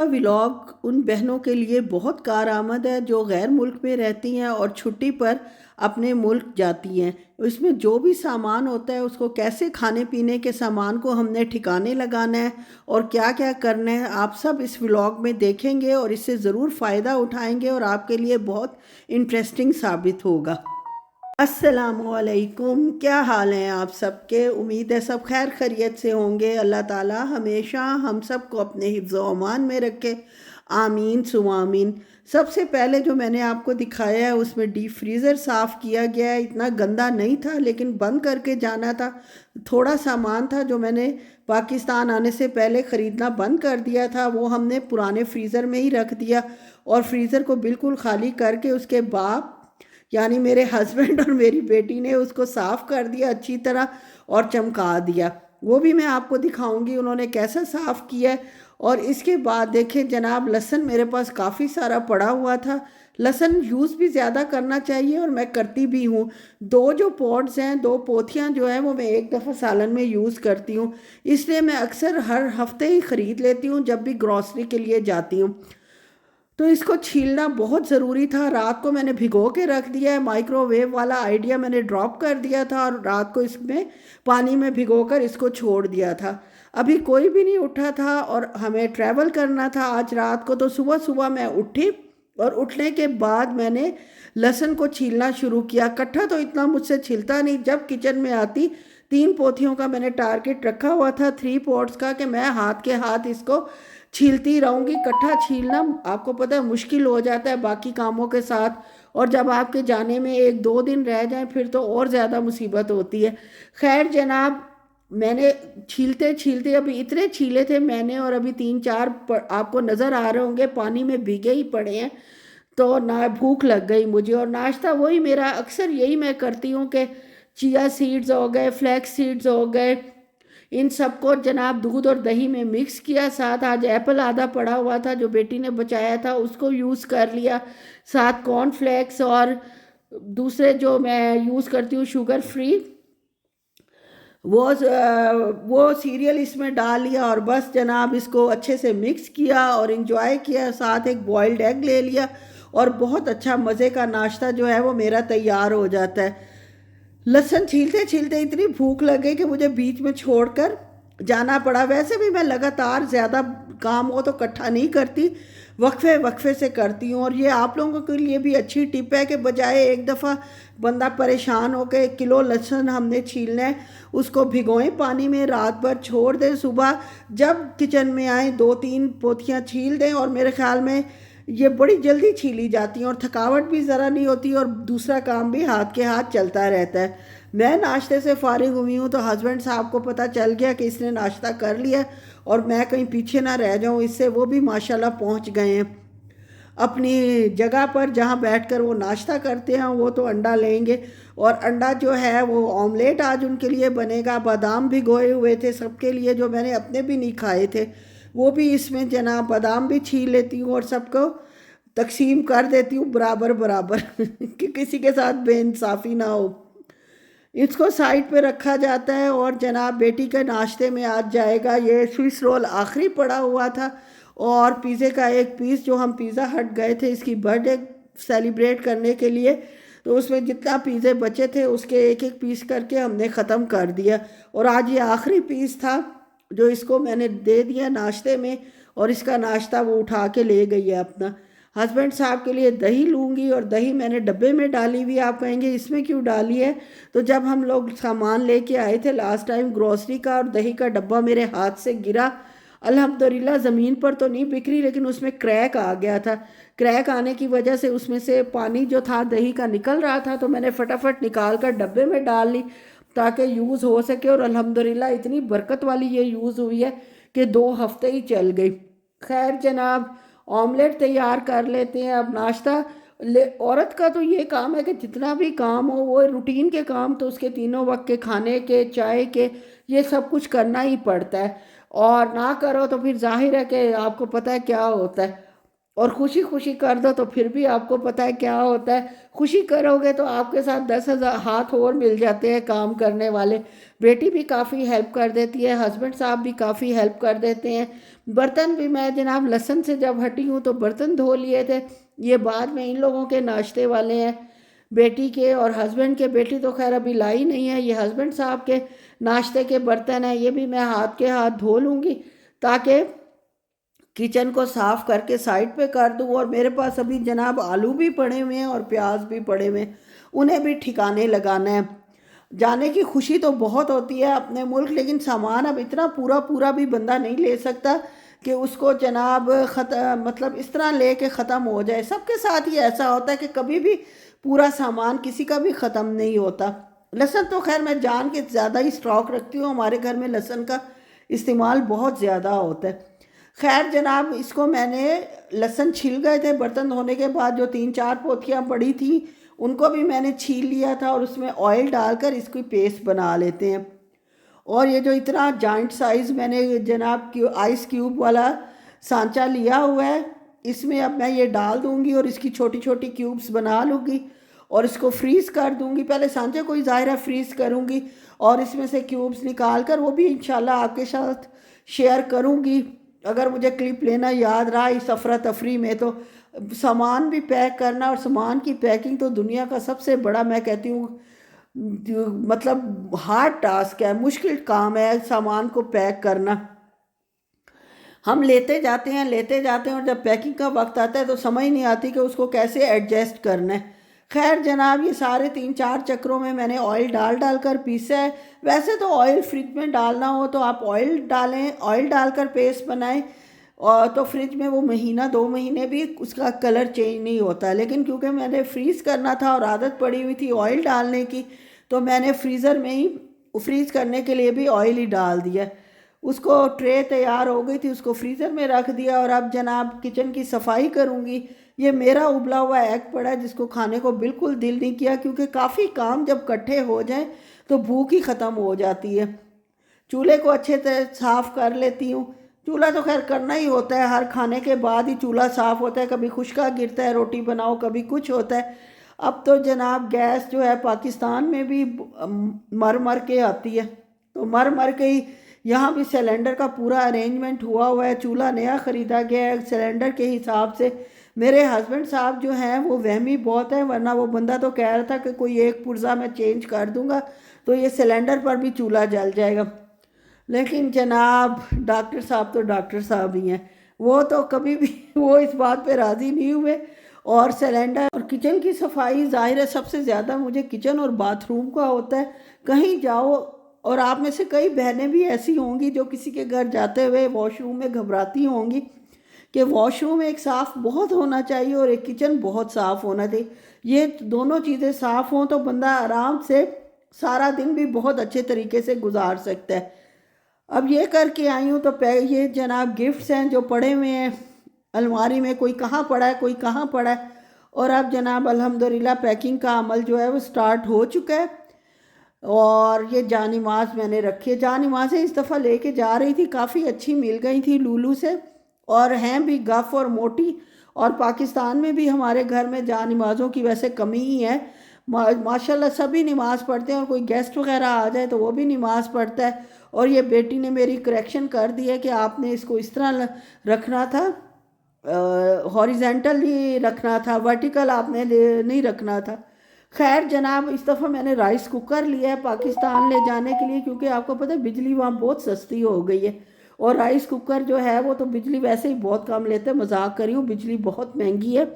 Vlog उन बहनों के लिए बहुत कारआमद है जो गैर मुल्क में रहती हैं और छुट्टी पर अपने मुल्क जाती हैं। इसमें जो भी सामान होता है उसको कैसे खाने पीने के सामान को हमने ठिकाने लगाना है और क्या क्या करना है, आप सब इस व्लॉग में देखेंगे और इससे ज़रूर फ़ायदा उठाएंगे और आपके लिए बहुत इंटरेस्टिंग साबित होगा। अस्सलामुअलैकुम, क्या हाल हैं आप सबके। उम्मीद है सब खैर खैरियत से होंगे। अल्लाह ताला हमेशा हम सब को अपने हिफ्ज़ व अमान में रखे, आमीन सुमा आमीन। सबसे पहले जो मैंने आपको दिखाया है उसमें डीप फ्रीज़र साफ़ किया गया है। इतना गंदा नहीं था लेकिन बंद करके जाना था। थोड़ा सामान था जो मैंने पाकिस्तान आने से पहले ख़रीदना बंद कर दिया था, वो हमने पुराने फ्रीज़र में ही रख दिया और फ्रीज़र को बिल्कुल ख़ाली करके उसके बाद यानी मेरे हस्बैंड और मेरी बेटी ने उसको साफ़ कर दिया अच्छी तरह और चमका दिया। वो भी मैं आपको दिखाऊंगी उन्होंने कैसा साफ़ किया है। और इसके बाद देखें जनाब, लहसुन मेरे पास काफ़ी सारा पड़ा हुआ था। लहसुन यूज़ भी ज़्यादा करना चाहिए और मैं करती भी हूँ। दो जो पॉट्स हैं, दो पोथियाँ जो हैं वो मैं एक दफ़ा सालन में यूज़ करती हूँ, इसलिए मैं अक्सर हर हफ्ते ही ख़रीद लेती हूँ जब भी ग्रॉसरी के लिए जाती हूँ। तो इसको छीलना बहुत ज़रूरी था। रात को मैंने भिगो के रख दिया है, माइक्रोवेव वाला आइडिया मैंने ड्रॉप कर दिया था और रात को इसमें पानी में भिगोकर इसको छोड़ दिया था। अभी कोई भी नहीं उठा था और हमें ट्रैवल करना था आज रात को, तो सुबह सुबह मैं उठी और उठने के बाद मैंने लहसुन को छीलना शुरू किया। इकट्ठा तो इतना मुझसे छिलता नहीं, जब किचन में आती 3 पोथियों का मैंने टारगेट रखा हुआ था, 3 पॉट्स का, कि मैं हाथ के हाथ इसको छीलती रहूँगी। इकट्ठा छीलना आपको पता है मुश्किल हो जाता है बाकी कामों के साथ, और जब आपके जाने में 1-2 दिन रह जाएं फिर तो और ज़्यादा मुसीबत होती है। खैर जनाब, मैंने छीलते छीलते अभी इतने छीले थे मैंने, और अभी 3-4 आपको नज़र आ रहे होंगे पानी में भीगे ही पड़े हैं। तो ना भूख लग गई मुझे, और नाश्ता वही मेरा अक्सर यही मैं करती हूँ कि चिया सीड्स हो गए, फ्लैक्स सीड्स हो गए, इन सबको जनाब दूध और दही में मिक्स किया। साथ आज एप्पल आधा पड़ा हुआ था जो बेटी ने बचाया था, उसको यूज़ कर लिया। साथ कॉर्नफ्लेक्स और दूसरे जो मैं यूज़ करती हूँ शुगर फ्री, वो सीरियल इसमें डाल लिया और बस जनाब इसको अच्छे से मिक्स किया और इन्जॉय किया। साथ एक बॉइल्ड एग ले लिया और बहुत अच्छा मज़े का नाश्ता जो है वो मेरा तैयार हो जाता है। लहसुन छीलते छीलते इतनी भूख लगे कि मुझे बीच में छोड़कर जाना पड़ा। वैसे भी मैं लगातार ज़्यादा काम हो तो इकट्ठा नहीं करती, वक्फे वक्फे से करती हूँ। और ये आप लोगों के लिए भी अच्छी टिप है कि बजाय एक दफ़ा बंदा परेशान हो के 1 किलो लहसुन हमने छीलना है, उसको भिगोएं पानी में, रात भर छोड़ दें, सुबह जब किचन में आए 2-3 पोथियाँ छील दें, और मेरे ख्याल में ये बड़ी जल्दी छीली जाती हैं और थकावट भी ज़रा नहीं होती और दूसरा काम भी हाथ के हाथ चलता रहता है। मैं नाश्ते से फारिग हुई हूँ तो हस्बैंड साहब को पता चल गया कि इसने नाश्ता कर लिया और मैं कहीं पीछे ना रह जाऊँ इससे। वो भी माशाल्लाह पहुँच गए हैं अपनी जगह पर जहाँ बैठकर वो नाश्ता करते हैं। वो तो अंडा लेंगे और अंडा जो है वो ऑमलेट आज उनके लिए बनेगा। बादाम भिगोए हुए थे सबके लिए जो मैंने अपने भी नहीं खाए थे, वो भी इसमें जनाब बादाम भी छील लेती हूँ और सबको तकसीम कर देती हूँ बराबर बराबर कि किसी के साथ बेइंसाफ़ी ना हो। इसको साइड पे रखा जाता है और जनाब बेटी के नाश्ते में आज जाएगा ये स्विस रोल, आखिरी पड़ा हुआ था, और पिज़्ज़े का एक पीस जो हम पिज़्ज़ा हट गए थे इसकी बर्थडे सेलिब्रेट करने के लिए, तो उसमें जितना पिज़्ज़े बचे थे उसके एक एक पीस करके हमने ख़त्म कर दिया। और आज ये आखिरी पीस था जो इसको मैंने दे दिया नाश्ते में, और इसका नाश्ता वो उठा के ले गई है अपना। हस्बैंड साहब के लिए दही लूँगी, और दही मैंने डब्बे में डाली हुई। आप कहेंगे इसमें क्यों डाली है, तो जब हम लोग सामान लेके आए थे लास्ट टाइम ग्रॉसरी का, और दही का डब्बा मेरे हाथ से गिरा, अल्हम्दुलिल्लाह ज़मीन पर तो नहीं बिखरी लेकिन उसमें क्रैक आ गया था। क्रैक आने की वजह से उसमें से पानी जो था दही का निकल रहा था, तो मैंने फटाफट निकाल कर डब्बे में डाल ली ताकि यूज़ हो सके। और अल्हम्दुलिल्लाह इतनी बरकत वाली ये यूज़ हुई है कि 2 हफ्ते ही चल गई। खैर जनाब, ऑमलेट तैयार कर लेते हैं अब। नाश्ता औरत का तो ये काम है कि जितना भी काम हो वो रूटीन के काम तो उसके तीनों वक्त के खाने के, चाय के, ये सब कुछ करना ही पड़ता है। और ना करो तो फिर जाहिर है कि आपको पता है क्या होता है, और खुशी खुशी कर दो तो फिर भी आपको पता है क्या होता है। खुशी करोगे तो आपके साथ 10,000 हाथ और मिल जाते हैं काम करने वाले। बेटी भी काफ़ी हेल्प कर देती है, हस्बैंड साहब भी काफ़ी हेल्प कर देते हैं। बर्तन भी मैं जनाब लहसुन से जब हटी हूँ तो बर्तन धो लिए थे। ये बाद में इन लोगों के नाश्ते वाले हैं, बेटी के और हस्बैंड के। बेटी तो खैर अभी लाई नहीं है। ये हस्बैंड साहब के नाश्ते के बर्तन हैं, ये भी मैं हाथ के हाथ धो लूँगी ताकि किचन को साफ़ करके साइड पे कर दूँ। और मेरे पास अभी जनाब आलू भी पड़े हुए हैं और प्याज भी पड़े हुए हैं, उन्हें भी ठिकाने लगाना है। जाने की खुशी तो बहुत होती है अपने मुल्क, लेकिन सामान अब इतना पूरा पूरा भी बंदा नहीं ले सकता कि उसको जनाब मतलब इस तरह ले के ख़त्म हो जाए। सबके साथ ही ऐसा होता है कि कभी भी पूरा सामान किसी का भी ख़त्म नहीं होता। लहसुन तो खैर मैं जान के ज़्यादा ही स्टॉक रखती हूँ, हमारे घर में लहसुन का इस्तेमाल बहुत ज़्यादा होता है। खैर जनाब, इसको मैंने लहसुन छिल गए थे बर्तन धोने के बाद, जो 3-4 पोथियाँ पड़ी थी उनको भी मैंने छील लिया था और उसमें ऑयल डालकर इसकी पेस्ट बना लेते हैं। और ये जो इतना जॉइंट साइज़ मैंने जनाब आइस क्यूब वाला सांचा लिया हुआ है, इसमें अब मैं ये डाल दूंगी और इसकी छोटी छोटी क्यूब्स बना लूँगी और इसको फ्रीज़ कर दूंगी। पहले सांचे को ही ज़ाहिर है फ्रीज़ करूंगी और इसमें से क्यूब्स निकाल कर वो भी इंशाल्लाह आपके साथ शेयर करूंगी। अगर मुझे क्लिप लेना याद रहा इस अफरा तफरी में, तो सामान भी पैक करना, और सामान की पैकिंग तो दुनिया का सबसे बड़ा मैं कहती हूँ मतलब हार्ड टास्क है, मुश्किल काम है सामान को पैक करना। हम लेते जाते हैं और जब पैकिंग का वक्त आता है तो समझ नहीं आती कि उसको कैसे एडजस्ट करना है। खैर जनाब, ये सारे 3-4 चक्रों में मैंने ऑयल डाल डाल कर पीसा है। वैसे तो ऑयल फ्रिज में डालना हो तो आप ऑयल डालें, ऑयल डालकर पेस्ट बनाएं और तो फ्रिज में वो महीना 2 महीने भी उसका कलर चेंज नहीं होता। लेकिन क्योंकि मैंने फ्रीज़ करना था और आदत पड़ी हुई थी ऑयल डालने की, तो मैंने फ्रीज़र में ही फ्रीज़ करने के लिए भी ऑयल ही डाल दिया। उसको ट्रे तैयार हो गई थी, उसको फ्रीज़र में रख दिया। और अब जनाब किचन की सफाई करूँगी। ये मेरा उबला हुआ एग पड़ा है जिसको खाने को बिल्कुल दिल नहीं किया, क्योंकि काफ़ी काम जब इकट्ठे हो जाएं तो भूख ही ख़त्म हो जाती है। चूल्हे को अच्छे से साफ़ कर लेती हूँ। चूल्हा तो खैर करना ही होता है, हर खाने के बाद ही चूल्हा साफ़ होता है। कभी खुश्का गिरता है, रोटी बनाओ, कभी कुछ होता है। अब तो जनाब गैस जो है पाकिस्तान में भी मर मर के आती है, तो मर मर के ही यहाँ भी सिलेंडर का पूरा अरेंजमेंट हुआ हुआ है। चूल्हा नया ख़रीदा गया है सिलेंडर के हिसाब से। मेरे हस्बैंड साहब जो हैं वो वहमी बहुत है, वरना वो बंदा तो कह रहा था कि कोई एक पुर्जा मैं चेंज कर दूंगा तो ये सिलेंडर पर भी चूल्हा जल जाएगा। लेकिन जनाब डॉक्टर साहब तो डॉक्टर साहब ही हैं, वो तो कभी भी वो इस बात पे राज़ी नहीं हुए। और सिलेंडर और किचन की सफाई ज़ाहिर है सबसे ज़्यादा मुझे किचन और बाथरूम का होता है। कहीं जाओ, और आप में से कई बहनें भी ऐसी होंगी जो किसी के घर जाते हुए वॉशरूम में घबराती होंगी कि वॉशरूम एक साफ़ बहुत होना चाहिए और एक किचन बहुत साफ़ होना चाहिए। ये दोनों चीज़ें साफ़ हों तो बंदा आराम से सारा दिन भी बहुत अच्छे तरीके से गुजार सकता है। अब ये करके आई हूँ तो ये जनाब गिफ्ट्स हैं जो पड़े हुए हैं अलमारी में, कोई कहाँ पड़ा है कोई कहाँ पड़ा है। और अब जनाब अल्हम्दुलिल्लाह पैकिंग का अमल जो है वो स्टार्ट हो चुका है। और ये जानिमाज़ मैंने रखी है, जानिमाज़ें इस दफ़ा लेके जा रही थी, काफ़ी अच्छी मिल गई थी लूलू से, और हैं भी गफ़ और मोटी। और पाकिस्तान में भी हमारे घर में जानिमाज़ों की वैसे कमी ही है। माशाल्लाह सभी नमाज़ पढ़ते हैं और कोई गेस्ट वगैरह आ जाए तो वो भी नमाज़ पढ़ता है। और ये बेटी ने मेरी करेक्शन कर दी है कि आपने इसको इस तरह रखना था, हॉरिजेंटली रखना था, वर्टिकल आपने नहीं रखना था। खैर जनाब, इस दफ़ा मैंने राइस कुकर लिया है पाकिस्तान ले जाने के लिए, क्योंकि आपको पता है बिजली वहाँ बहुत सस्ती हो गई है। और राइस कुकर जो है वो तो बिजली वैसे ही बहुत कम लेते हैं, मजाक कर रही हूँ, बिजली बहुत महंगी है।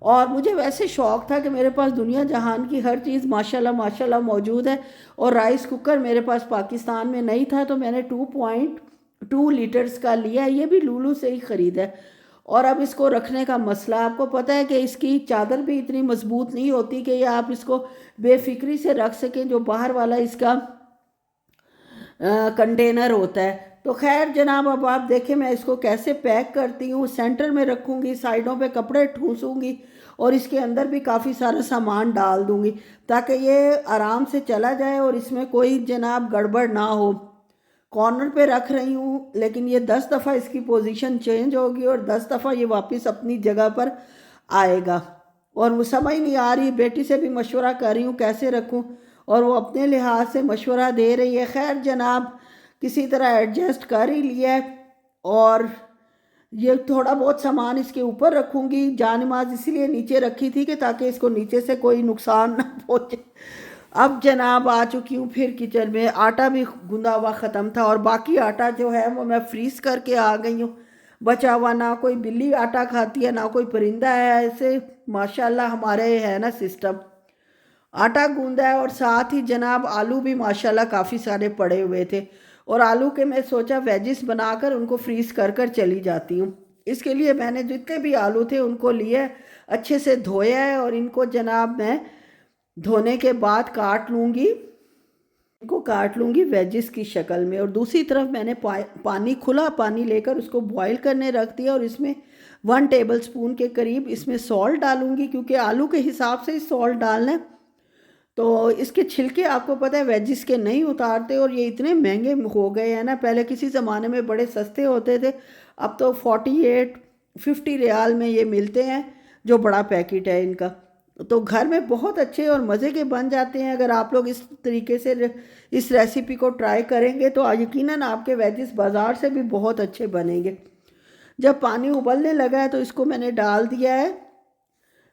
और मुझे वैसे शौक़ था कि मेरे पास दुनिया जहान की हर चीज़ माशाल्लाह माशाल्लाह मौजूद है। और राइस कुकर मेरे पास पाकिस्तान में नहीं था तो मैंने 2.2 लीटर्स का लिया है, ये भी लूलू से ही ख़रीदा है। और अब इसको रखने का मसला, आपको पता है कि इसकी चादर भी इतनी मजबूत नहीं होती कि ये आप इसको बेफिक्री से रख सकें, जो बाहर वाला इसका कंटेनर होता है। तो खैर जनाब, अब आप देखें मैं इसको कैसे पैक करती हूँ। सेंटर में रखूँगी, साइडों पे कपड़े ठूसूँगी और इसके अंदर भी काफ़ी सारा सामान डाल दूँगी ताकि ये आराम से चला जाए और इसमें कोई जनाब गड़बड़ ना हो। कॉर्नर पे रख रही हूँ, लेकिन ये 10 दफ़ा इसकी पोजीशन चेंज होगी और 10 दफ़ा ये वापस अपनी जगह पर आएगा। और वो समझ नहीं आ रही, बेटी से भी मशवरा कर रही हूँ कैसे रखूँ, और वो अपने लिहाज से मशवरा दे रही है। खैर जनाब, किसी तरह एडजस्ट कर ही लिया है। और ये थोड़ा बहुत सामान इसके ऊपर रखूँगी। जान-नमाज़ इसीलिए नीचे रखी थी कि ताकि इसको नीचे से कोई नुकसान ना पहुँचे। अब जनाब आ चुकी हूँ फिर किचन में। आटा भी गूँधा हुआ ख़त्म था और बाकी आटा जो है वो मैं फ्रीज़ करके आ गई हूँ। बचा हुआ, ना कोई बिल्ली आटा खाती है ना कोई परिंदा है, ऐसे माशाल्लाह हमारे है ना सिस्टम। आटा गूँधा है और साथ ही जनाब आलू भी माशाल्लाह काफ़ी सारे पड़े हुए थे और आलू के मैं सोचा वेजिस बनाकर उनको फ्रीज़ कर कर चली जाती हूँ। इसके लिए मैंने जितने भी आलू थे उनको लिए, अच्छे से धोया है और इनको जनाब मैं धोने के बाद काट लूँगी। इनको काट लूँगी वेजिस की शक्ल में। और दूसरी तरफ मैंने पानी, खुला पानी लेकर उसको बॉईल करने रख दिया और इसमें 1 टेबल स्पून के करीब इसमें सॉल्ट डालूँगी, क्योंकि आलू के हिसाब से ही सॉल्ट डालना है। तो इसके छिलके आपको पता है वेजिस के नहीं उतारते और ये इतने महंगे हो गए हैं ना। पहले किसी ज़माने में बड़े सस्ते होते थे, अब तो 48-50 रियाल में ये मिलते हैं, जो बड़ा पैकेट है इनका। तो घर में बहुत अच्छे और मज़े के बन जाते हैं। अगर आप लोग इस तरीके से इस रेसिपी को ट्राई करेंगे तो यकीनन आपके वेजिस बाज़ार से भी बहुत अच्छे बनेंगे। जब पानी उबलने लगा है तो इसको मैंने डाल दिया है।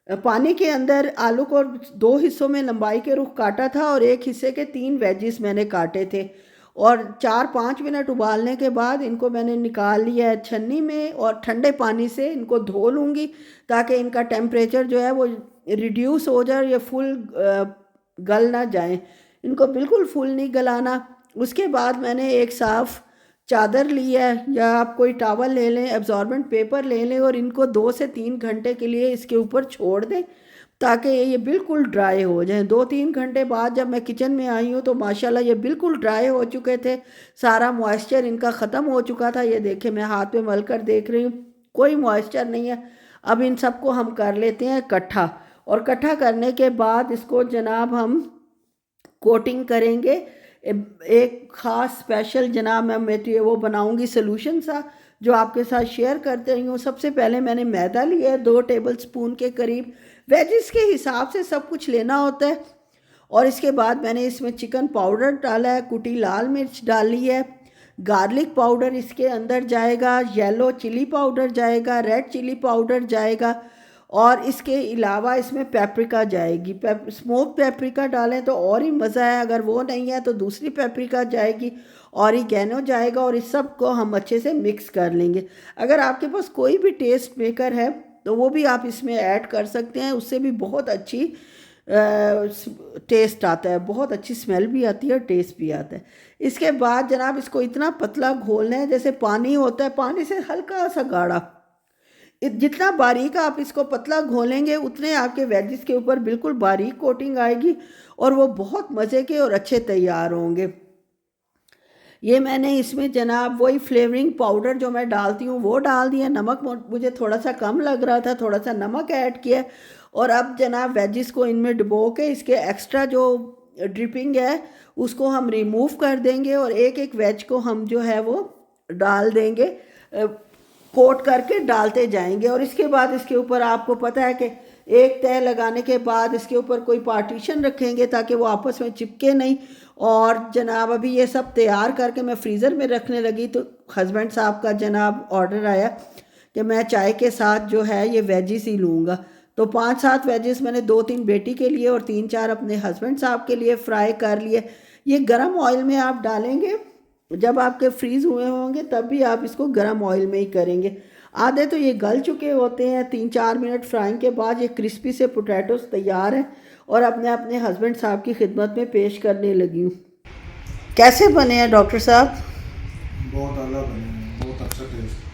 पानी के अंदर आलू को 2 हिस्सों में लंबाई के रुख काटा था और एक हिस्से के 3 वेजिस मैंने काटे थे और 4-5 मिनट उबालने के बाद इनको मैंने निकाल लिया है छन्नी में और ठंडे पानी से इनको धो लूँगी, ताकि इनका टेम्परेचर जो है वो रिड्यूस हो जाए, ये फुल गल ना जाए। इनको बिल्कुल फुल नहीं गलाना। उसके बाद मैंने एक साफ़ चादर ली है या आप कोई टॉवल ले लें, एब्जॉर्बेंट पेपर ले लें और इनको 2 से 3 घंटे के लिए इसके ऊपर छोड़ दें ताकि ये बिल्कुल ड्राई हो जाएं। 2-3 घंटे बाद जब मैं किचन में आई हूँ तो माशाल्लाह ये बिल्कुल ड्राई हो चुके थे, सारा मॉइस्चर इनका ख़त्म हो चुका था। ये देखें, मैं हाथ में मल कर देख रही हूँ, कोई मॉइस्चर नहीं है। अब इन सबको हम कर लेते हैं इकट्ठा और इकट्ठा करने के बाद इसको जनाब हम कोटिंग करेंगे। एक ख़ास स्पेशल जनाब मैं वो बनाऊंगी सॉल्यूशन सा, जो आपके साथ शेयर करते रही हूँ। सबसे पहले मैंने मैदा लिया है 2 टेबल स्पून के करीब। वेजिस के हिसाब से सब कुछ लेना होता है। और इसके बाद मैंने इसमें चिकन पाउडर डाला है, कुटी लाल मिर्च डाली है, गार्लिक पाउडर इसके अंदर जाएगा, येलो चिली पाउडर जाएगा, रेड चिली पाउडर जाएगा और इसके अलावा इसमें पेपरिका जाएगी। स्मोक पेपरिका डालें तो और ही मज़ा है, अगर वो नहीं है तो दूसरी पेपरिका जाएगी, ऑरिगेनो जाएगा और इस सब को हम अच्छे से मिक्स कर लेंगे। अगर आपके पास कोई भी टेस्ट मेकर है तो वो भी आप इसमें ऐड कर सकते हैं, उससे भी बहुत अच्छी टेस्ट आता है, बहुत अच्छी स्मेल भी आती है और टेस्ट भी आता है। इसके बाद जनाब इसको इतना पतला घोलना है जैसे पानी होता है, पानी से हल्का सा गाढ़ा। जितना बारीक आप इसको पतला घोलेंगे उतने आपके वेजिस के ऊपर बिल्कुल बारीक कोटिंग आएगी और वो बहुत मज़े के और अच्छे तैयार होंगे। ये मैंने इसमें जनाब वही फ्लेवरिंग पाउडर जो मैं डालती हूँ वो डाल दिया। नमक मुझे थोड़ा सा कम लग रहा था, थोड़ा सा नमक ऐड किया और अब जनाब वेजिस को इनमें डुबो के इसके एक्स्ट्रा जो ड्रिपिंग है उसको हम रिमूव कर देंगे और एक एक वेज को हम जो है वो डाल देंगे, कोट करके डालते जाएंगे। और इसके बाद इसके ऊपर आपको पता है कि एक तय लगाने के बाद इसके ऊपर कोई पार्टीशन रखेंगे ताकि वो आपस में चिपके नहीं। और जनाब अभी ये सब तैयार करके मैं फ्रीज़र में रखने लगी तो हस्बैंड साहब का जनाब ऑर्डर आया कि मैं चाय के साथ जो है ये वेजिस ही लूँगा। तो 5-7 वेजिस मैंने 2-3 बेटी के लिए और 3-4 अपने हस्बैंड साहब के लिए फ्राई कर लिए। ये गरम ऑयल में आप डालेंगे, जब आपके फ्रीज़ हुए होंगे तब भी आप इसको गरम ऑयल में ही करेंगे। आधे तो ये गल चुके होते हैं। 3-4 मिनट फ्राइंग के बाद ये क्रिस्पी से पोटैटोस तैयार हैं और अब मैं अपने हस्बैंड साहब की खिदमत में पेश करने लगी हूँ। कैसे बने हैं डॉक्टर साहब? बहुत आला बने हैं, बहुत अच्छा टेस्ट।